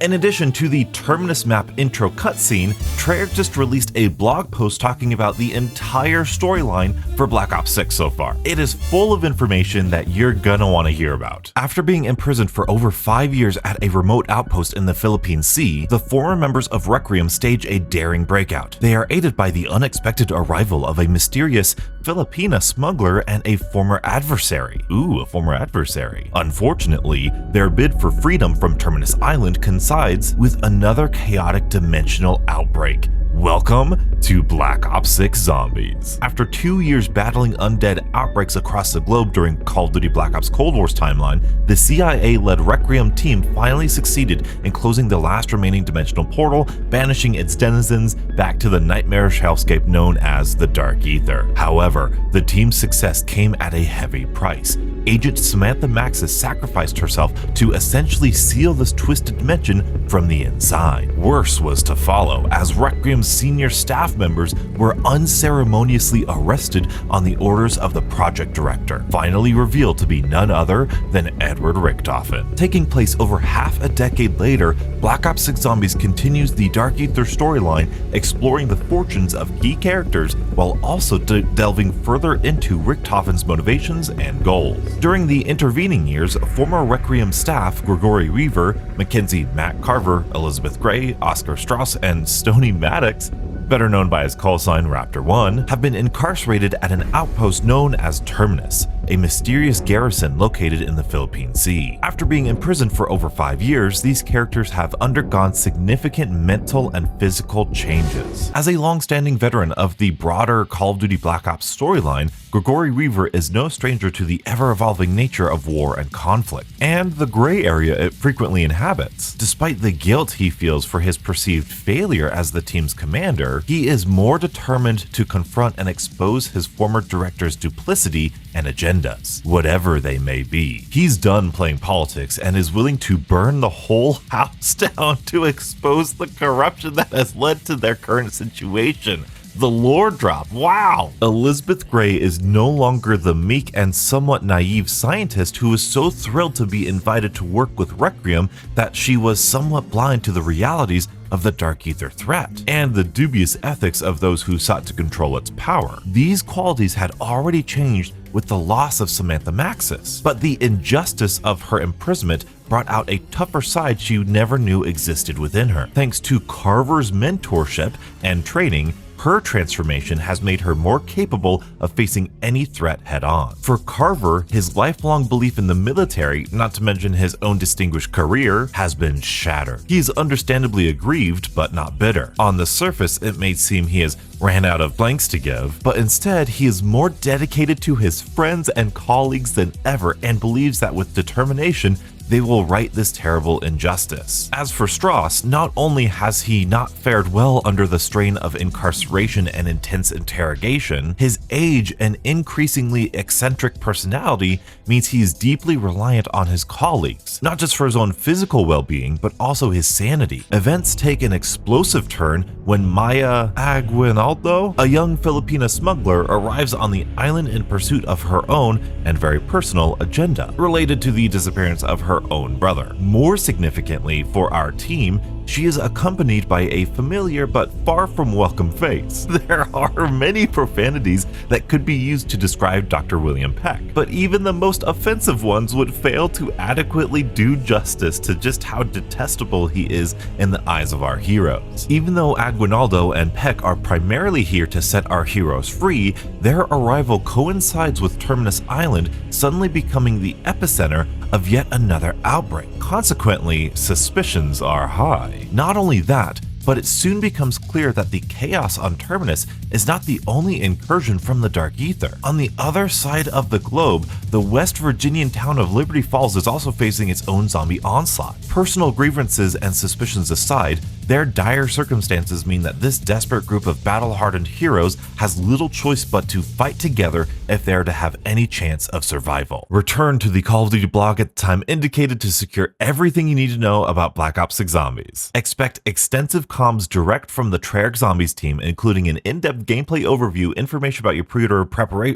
In addition to the Terminus map intro cutscene, Treyarch just released a blog post talking about the entire storyline for Black Ops 6 so far. It is full of information that you're gonna want to hear about. After being imprisoned for over 5 years at a remote outpost in the Philippine Sea, the former members of Requiem stage a daring breakout. They are aided by the unexpected arrival of a mysterious Filipina smuggler and a former adversary. Ooh, a former adversary. Unfortunately, their bid for freedom from Terminus Island coincides with another chaotic dimensional outbreak. Welcome to Black Ops 6 Zombies. After 2 years battling undead outbreaks across the globe during Call of Duty Black Ops Cold War's timeline, the CIA-led Requiem team finally succeeded in closing the last remaining dimensional portal, banishing its denizens back to the nightmarish hellscape known as the Dark Ether. However, the team's success came at a heavy price. Agent Samantha Maxis sacrificed herself to essentially seal this twisted dimension from the inside. Worse was to follow, as Requiem's senior staff members were unceremoniously arrested on the orders of the project director, finally revealed to be none other than Edward Richtofen. Taking place over half a decade later, Black Ops 6 Zombies continues the Dark Ether storyline, exploring the fortunes of key characters while also delving further into Richtofen's motivations and goals. During the intervening years, former Requiem staff Gregory Weaver, Mackenzie Matt Carver, Elizabeth Gray, Oscar Strauss, and Stoney Maddox, better known by his call sign Raptor 1, have been incarcerated at an outpost known as Terminus, a mysterious garrison located in the Philippine Sea. After being imprisoned for over 5 years, these characters have undergone significant mental and physical changes. As a long-standing veteran of the broader Call of Duty Black Ops storyline, Gregory Weaver is no stranger to the ever-evolving nature of war and conflict, and the gray area it frequently inhabits. Despite the guilt he feels for his perceived failure as the team's commander, he is more determined to confront and expose his former director's duplicity and agendas, whatever they may be. He's done playing politics and is willing to burn the whole house down to expose the corruption that has led to their current situation. The lore drop, wow! Elizabeth Gray is no longer the meek and somewhat naive scientist who was so thrilled to be invited to work with Requiem that she was somewhat blind to the realities of the Dark Ether threat and the dubious ethics of those who sought to control its power. These qualities had already changed with the loss of Samantha Maxis, but the injustice of her imprisonment brought out a tougher side she never knew existed within her. Thanks to Carver's mentorship and training, her transformation has made her more capable of facing any threat head-on. For Carver, his lifelong belief in the military, not to mention his own distinguished career, has been shattered. He is understandably aggrieved, but not bitter. On the surface, it may seem he has ran out of blanks to give, but instead he is more dedicated to his friends and colleagues than ever and believes that with determination, they will right this terrible injustice. As for Strauss, not only has he not fared well under the strain of incarceration and intense interrogation, his age and increasingly eccentric personality means he is deeply reliant on his colleagues, not just for his own physical well-being, but also his sanity. Events take an explosive turn when Maya Aguinaldo, a young Filipina smuggler, arrives on the island in pursuit of her own and very personal agenda, related to the disappearance of her own brother. More significantly for our team, she is accompanied by a familiar but far from welcome face. There are many profanities that could be used to describe Dr. William Peck, but even the most offensive ones would fail to adequately do justice to just how detestable he is in the eyes of our heroes. Even though Aguinaldo and Peck are primarily here to set our heroes free, their arrival coincides with Terminus Island suddenly becoming the epicenter of yet another outbreak. Consequently, suspicions are high. Not only that, but it soon becomes clear that the chaos on Terminus is not the only incursion from the Dark Ether. On the other side of the globe, the West Virginian town of Liberty Falls is also facing its own zombie onslaught. Personal grievances and suspicions aside, their dire circumstances mean that this desperate group of battle-hardened heroes has little choice but to fight together if they are to have any chance of survival. Return to the Call of Duty blog at the time indicated to secure everything you need to know about Black Ops 6 Zombies. Expect extensive comms direct from the Treyarch Zombies team, including an in-depth gameplay overview, information about your pre-order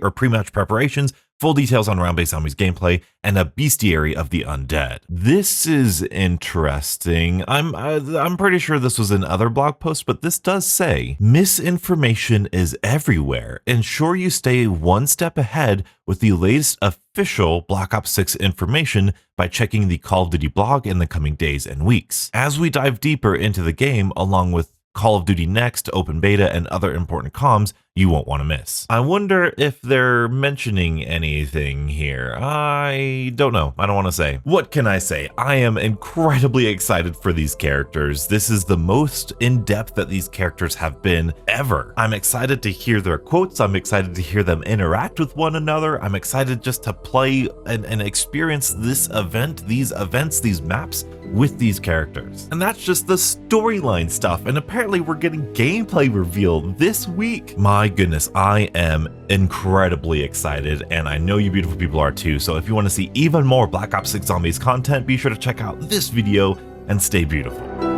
or pre-match preparations, full details on round-based zombies gameplay, and a bestiary of the undead. This is interesting. I'm pretty sure this was in other blog posts, but this does say, misinformation is everywhere. Ensure you stay one step ahead with the latest official Black Ops 6 information by checking the Call of Duty blog in the coming days and weeks. As we dive deeper into the game, along with Call of Duty Next, Open Beta, and other important comms you won't want to miss. I wonder if they're mentioning anything here. I don't know. I don't want to say. What can I say? I am incredibly excited for these characters. This is the most in-depth that these characters have been ever. I'm excited to hear their quotes. I'm excited to hear them interact with one another. I'm excited just to play and experience this event, these events, these maps with these characters. And that's just the storyline stuff. And apparently we're getting gameplay revealed this week. My goodness, I am incredibly excited, and I know you beautiful people are too. So if you want to see even more Black Ops 6 Zombies content, be sure to check out this video and stay beautiful.